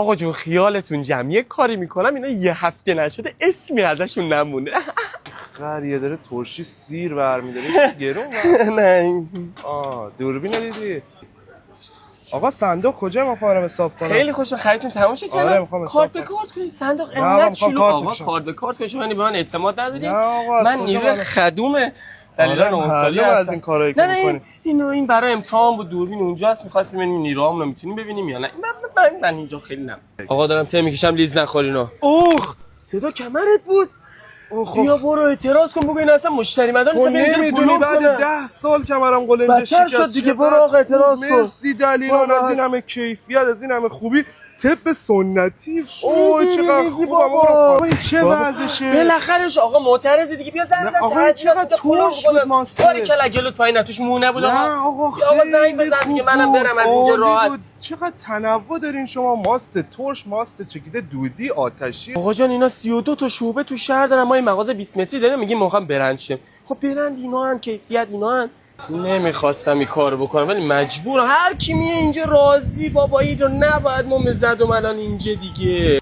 آقا جون خیالتون جمع، یه کاری میکنم اینا یه هفته نشده اسمی ازشون نمونه. قریه داره ترشی سیر برمیداره گرون. نه دوربین دیدی؟ آقا صندوق کجا ما پارم حساب کنم؟ خیلی خوشم خریدتون تموم شد. آره میخوام کارت به کارت کنی صندوق نه انقدر چیلو. آقا کارت کارت به کارت کنی، من به من اعتماد نداری؟ نه آقا من نیروی خدوم دلیلان اونسالی از هستم. این کارایی که می‌کنی. این برای امتحان بود، دوربین اونجاست، می‌خواستیم ببینیم نیروهامون رو میتونیم ببینیم یا نه. من اینجا خیلی نم. آقا دارم ته میکشم لیز نخورینو. اوه صدا کمرت بود. بیا برو اعتراض کن، بگو این اصلا مشتری مدار نیست. نمیدونی بعد 10 سال کمرم قلنجه شکست شد دیگه. برو آقا اعتراض کن. مرسی دلیلان، از این همه کیفیت، از این همه خوبی، طب سنتی. اوه چقدر خوبه بابا. این چه وضعشه؟ بالاخرش آقا معترضی دیگه، بیا زنگ بزن. آقا چقدر ترش بود ماسته. کاری کلا گلوت پایین توش مونه بود. نه آقا زنگ بزن دیگه، منم برم از اینجا راحت. چقدر تنوع دارین شما، ماست ترش، ماست چکیده دودی، آتشی. آقا جان اینا 32 تا شعبه تو شهر دارن، ما این مغازه 20 متری داریم، میگیم میخوام برند شیم. خب برند اینا هن، کیفیت اینا هن. نمیخواستم این کارو بکنم ولی مجبورم. هر کی میه اینجا راضی، بابایی رو نباید ما مزد و الان اینجا دیگه.